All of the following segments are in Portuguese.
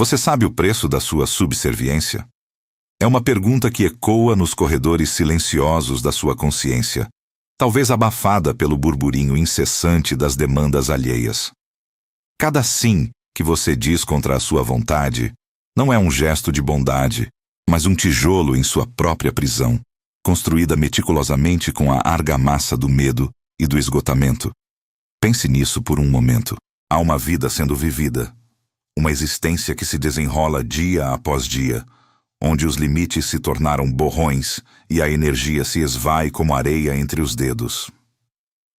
Você sabe o preço da sua subserviência? É uma pergunta que ecoa nos corredores silenciosos da sua consciência, talvez abafada pelo burburinho incessante das demandas alheias. Cada sim que você diz contra a sua vontade não é um gesto de bondade, mas um tijolo em sua própria prisão, construída meticulosamente com a argamassa do medo e do esgotamento. Pense nisso por um momento. Há uma vida sendo vivida, uma existência que se desenrola dia após dia, onde os limites se tornaram borrões e a energia se esvai como areia entre os dedos.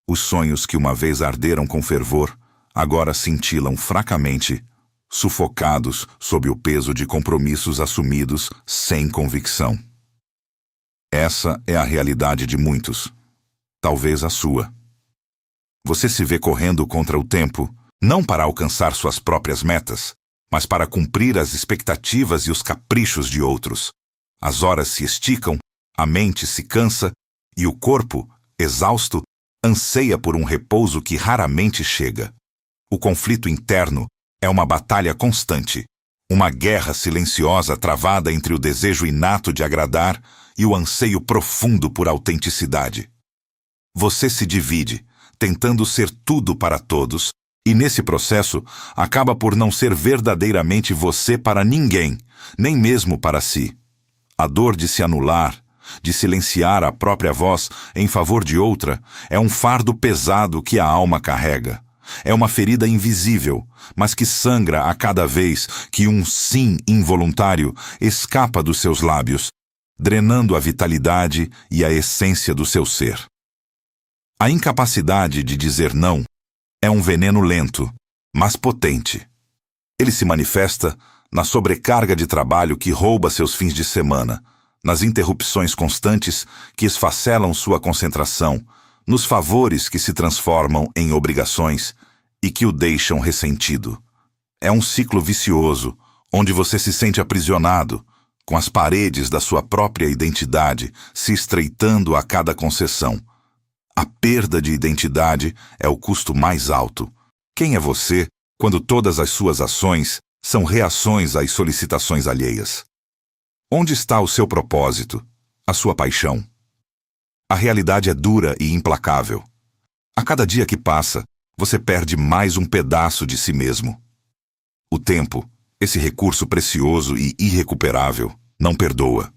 Os sonhos que uma vez arderam com fervor, agora cintilam fracamente, sufocados sob o peso de compromissos assumidos sem convicção. Essa é a realidade de muitos, talvez a sua. Você se vê correndo contra o tempo, não para alcançar suas próprias metas, mas para cumprir as expectativas e os caprichos de outros. As horas se esticam, a mente se cansa e o corpo, exausto, anseia por um repouso que raramente chega. O conflito interno é uma batalha constante, uma guerra silenciosa travada entre o desejo inato de agradar e o anseio profundo por autenticidade. Você se divide, tentando ser tudo para todos, e nesse processo acaba por não ser verdadeiramente você para ninguém, nem mesmo para si. A dor de se anular, de silenciar a própria voz em favor de outra, é um fardo pesado que a alma carrega. É uma ferida invisível, mas que sangra a cada vez que um sim involuntário escapa dos seus lábios, drenando a vitalidade e a essência do seu ser. A incapacidade de dizer não é um veneno lento, mas potente. Ele se manifesta na sobrecarga de trabalho que rouba seus fins de semana, nas interrupções constantes que esfacelam sua concentração, nos favores que se transformam em obrigações e que o deixam ressentido. É um ciclo vicioso, onde você se sente aprisionado, com as paredes da sua própria identidade se estreitando a cada concessão. A perda de identidade é o custo mais alto. Quem é você quando todas as suas ações são reações às solicitações alheias? Onde está o seu propósito, a sua paixão? A realidade é dura e implacável. A cada dia que passa, você perde mais um pedaço de si mesmo. O tempo, esse recurso precioso e irrecuperável, não perdoa.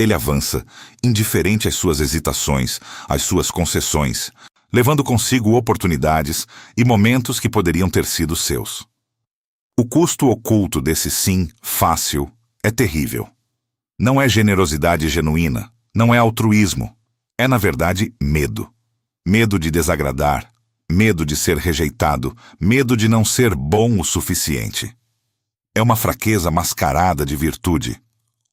Ele avança, indiferente às suas hesitações, às suas concessões, levando consigo oportunidades e momentos que poderiam ter sido seus. O custo oculto desse sim fácil é terrível. Não é generosidade genuína, não é altruísmo. É, na verdade, medo. Medo de desagradar, medo de ser rejeitado, medo de não ser bom o suficiente. É uma fraqueza mascarada de virtude,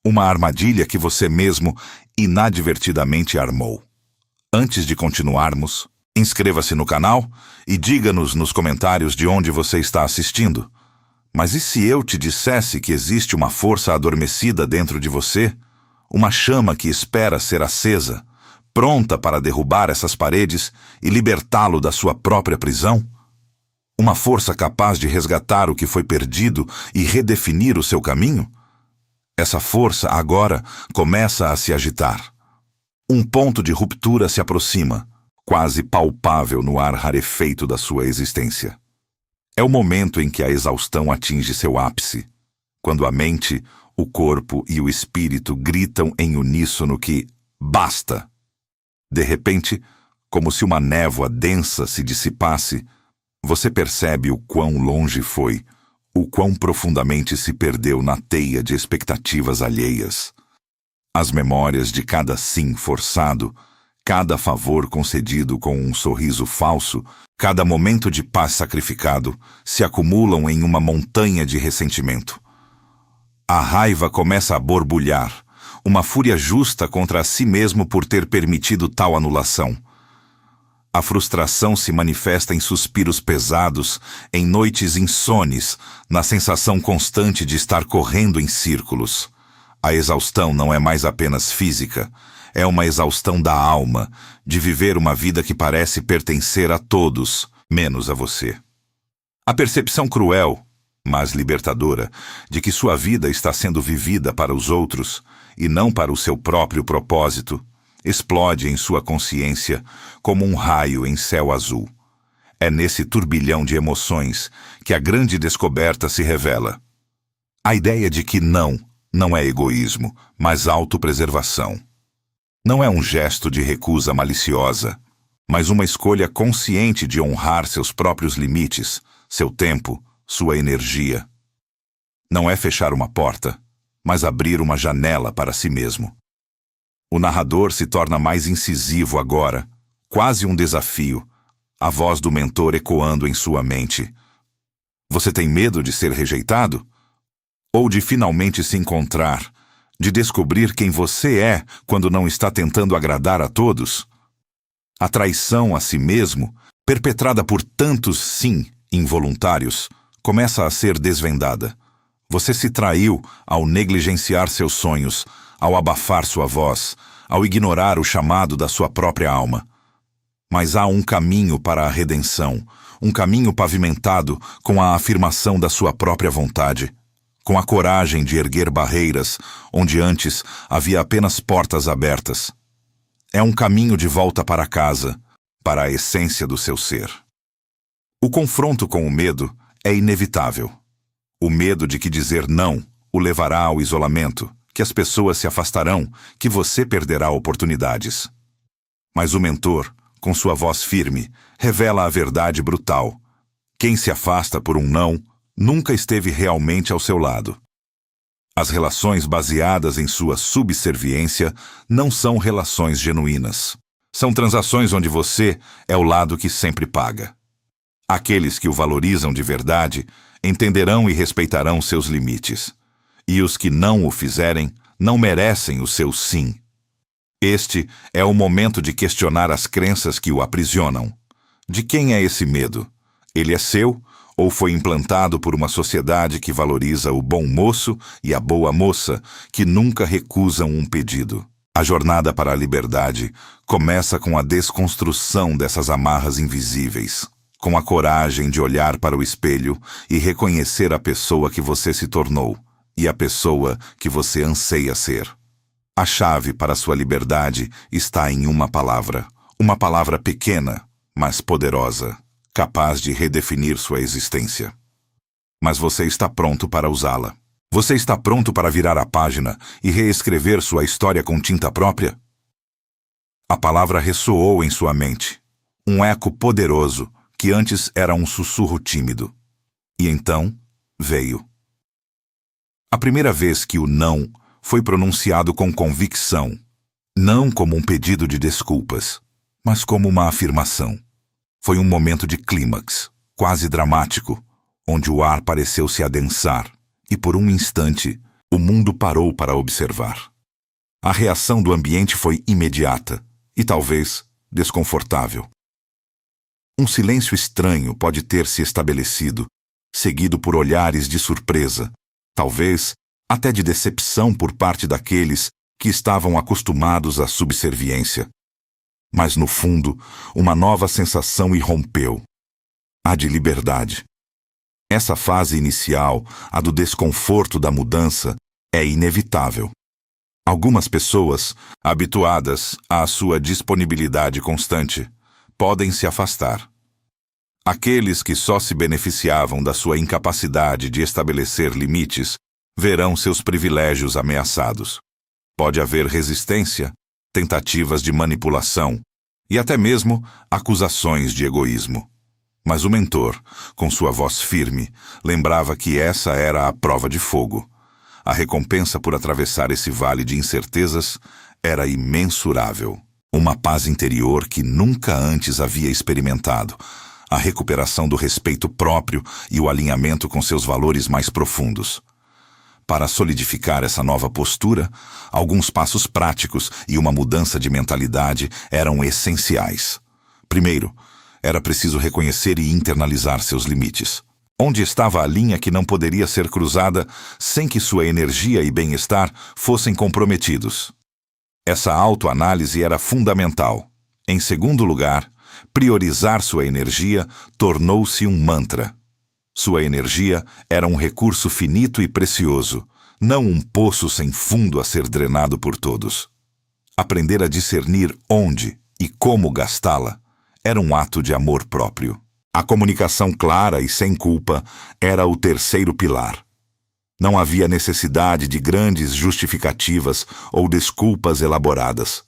uma armadilha que você mesmo inadvertidamente armou. Antes de continuarmos, inscreva-se no canal e diga-nos nos comentários de onde você está assistindo. Mas e se eu te dissesse que existe uma força adormecida dentro de você, uma chama que espera ser acesa, pronta para derrubar essas paredes e libertá-lo da sua própria prisão? Uma força capaz de resgatar o que foi perdido e redefinir o seu caminho? Essa força agora começa a se agitar. Um ponto de ruptura se aproxima, quase palpável no ar rarefeito da sua existência. É o momento em que a exaustão atinge seu ápice, quando a mente, o corpo e o espírito gritam em uníssono que basta. De repente, como se uma névoa densa se dissipasse, você percebe o quão longe foi, o quão profundamente se perdeu na teia de expectativas alheias. As memórias de cada sim forçado, cada favor concedido com um sorriso falso, cada momento de paz sacrificado, se acumulam em uma montanha de ressentimento. A raiva começa a borbulhar, uma fúria justa contra si mesmo por ter permitido tal anulação. A frustração se manifesta em suspiros pesados, em noites insones, na sensação constante de estar correndo em círculos. A exaustão não é mais apenas física, é uma exaustão da alma, de viver uma vida que parece pertencer a todos, menos a você. A percepção cruel mas libertadora, de que sua vida está sendo vivida para os outros e não para o seu próprio propósito, explode em sua consciência como um raio em céu azul. É nesse turbilhão de emoções que a grande descoberta se revela. A ideia de que não é egoísmo, mas autopreservação. Não é um gesto de recusa maliciosa, mas uma escolha consciente de honrar seus próprios limites, seu tempo, sua energia. Não é fechar uma porta, mas abrir uma janela para si mesmo. O narrador se torna mais incisivo agora, quase um desafio, a voz do mentor ecoando em sua mente. Você tem medo de ser rejeitado? Ou de finalmente se encontrar, de descobrir quem você é quando não está tentando agradar a todos? A traição a si mesmo, perpetrada por tantos sim involuntários, começa a ser desvendada. Você se traiu ao negligenciar seus sonhos, ao abafar sua voz, ao ignorar o chamado da sua própria alma. Mas há um caminho para a redenção, um caminho pavimentado com a afirmação da sua própria vontade, com a coragem de erguer barreiras onde antes havia apenas portas abertas. É um caminho de volta para casa, para a essência do seu ser. O confronto com o medo é inevitável. O medo de que dizer não o levará ao isolamento, que as pessoas se afastarão, que você perderá oportunidades. Mas o mentor, com sua voz firme, revela a verdade brutal. Quem se afasta por um não, nunca esteve realmente ao seu lado. As relações baseadas em sua subserviência não são relações genuínas. São transações onde você é o lado que sempre paga. Aqueles que o valorizam de verdade entenderão e respeitarão seus limites. E os que não o fizerem não merecem o seu sim. Este é o momento de questionar as crenças que o aprisionam. De quem é esse medo? Ele é seu ou foi implantado por uma sociedade que valoriza o bom moço e a boa moça, que nunca recusam um pedido? A jornada para a liberdade começa com a desconstrução dessas amarras invisíveis, com a coragem de olhar para o espelho e reconhecer a pessoa que você se tornou e a pessoa que você anseia ser. A chave para sua liberdade está em uma palavra pequena, mas poderosa, capaz de redefinir sua existência. Mas você está pronto para usá-la? Você está pronto para virar a página e reescrever sua história com tinta própria? A palavra ressoou em sua mente, um eco poderoso que antes era um sussurro tímido. E então veio. A primeira vez que o não foi pronunciado com convicção, não como um pedido de desculpas, mas como uma afirmação. Foi um momento de clímax, quase dramático, onde o ar pareceu se adensar, e por um instante o mundo parou para observar. A reação do ambiente foi imediata e talvez desconfortável. Um silêncio estranho pode ter se estabelecido, seguido por olhares de surpresa, talvez até de decepção por parte daqueles que estavam acostumados à subserviência. Mas, no fundo, uma nova sensação irrompeu, a de liberdade. Essa fase inicial, a do desconforto da mudança, é inevitável. Algumas pessoas, habituadas à sua disponibilidade constante, podem se afastar. Aqueles que só se beneficiavam da sua incapacidade de estabelecer limites verão seus privilégios ameaçados. Pode haver resistência, tentativas de manipulação e até mesmo acusações de egoísmo. Mas o mentor, com sua voz firme, lembrava que essa era a prova de fogo. A recompensa por atravessar esse vale de incertezas era imensurável. Uma paz interior que nunca antes havia experimentado, a recuperação do respeito próprio e o alinhamento com seus valores mais profundos. Para solidificar essa nova postura, alguns passos práticos e uma mudança de mentalidade eram essenciais. Primeiro, era preciso reconhecer e internalizar seus limites. Onde estava a linha que não poderia ser cruzada sem que sua energia e bem-estar fossem comprometidos? Essa autoanálise era fundamental. Em segundo lugar, priorizar sua energia tornou-se um mantra. Sua energia era um recurso finito e precioso, não um poço sem fundo a ser drenado por todos. Aprender a discernir onde e como gastá-la era um ato de amor próprio. A comunicação clara e sem culpa era o terceiro pilar. Não havia necessidade de grandes justificativas ou desculpas elaboradas.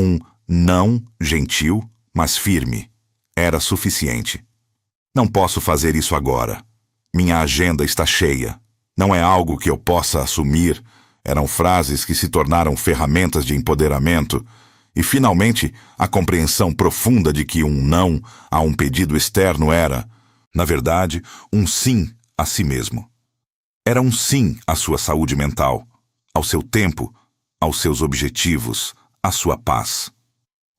Um não gentil, mas firme, era suficiente. Não posso fazer isso agora. Minha agenda está cheia. Não é algo que eu possa assumir. Eram frases que se tornaram ferramentas de empoderamento. E, finalmente, a compreensão profunda de que um não a um pedido externo era, na verdade, um sim a si mesmo. Era um sim à sua saúde mental, ao seu tempo, aos seus objetivos, à sua paz.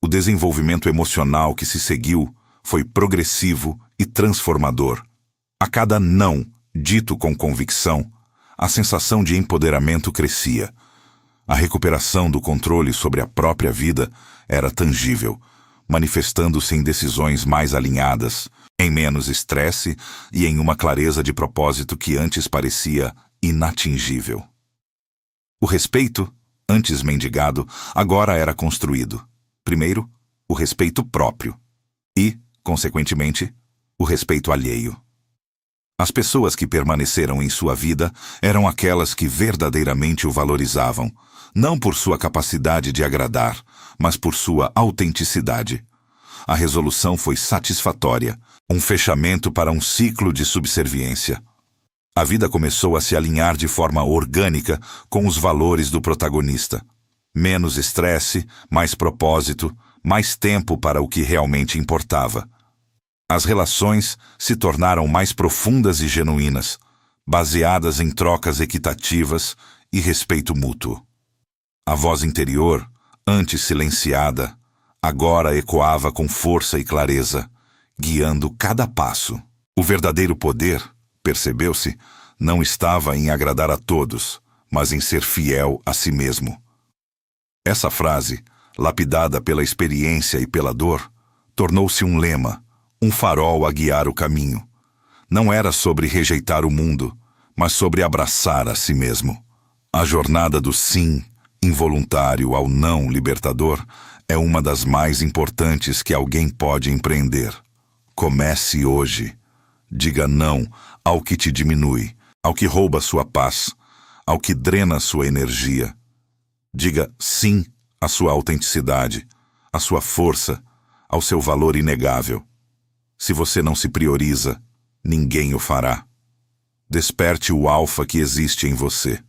O desenvolvimento emocional que se seguiu foi progressivo e transformador. A cada não, dito com convicção, a sensação de empoderamento crescia. A recuperação do controle sobre a própria vida era tangível, manifestando-se em decisões mais alinhadas, em menos estresse e em uma clareza de propósito que antes parecia inatingível. O respeito, antes mendigado, agora era construído. Primeiro, o respeito próprio e, consequentemente, o respeito alheio. As pessoas que permaneceram em sua vida eram aquelas que verdadeiramente o valorizavam, não por sua capacidade de agradar, mas por sua autenticidade. A resolução foi satisfatória, um fechamento para um ciclo de subserviência. A vida começou a se alinhar de forma orgânica com os valores do protagonista. Menos estresse, mais propósito, mais tempo para o que realmente importava. As relações se tornaram mais profundas e genuínas, baseadas em trocas equitativas e respeito mútuo. A voz interior, antes silenciada, agora ecoava com força e clareza, guiando cada passo. O verdadeiro poder, percebeu-se, não estava em agradar a todos, mas em ser fiel a si mesmo. Essa frase, lapidada pela experiência e pela dor, tornou-se um lema, um farol a guiar o caminho. Não era sobre rejeitar o mundo, mas sobre abraçar a si mesmo. A jornada do sim involuntário ao não libertador é uma das mais importantes que alguém pode empreender. Comece hoje. Diga não ao que te diminui, ao que rouba sua paz, ao que drena sua energia. Diga sim à sua autenticidade, à sua força, ao seu valor inegável. Se você não se prioriza, ninguém o fará. Desperte o alfa que existe em você.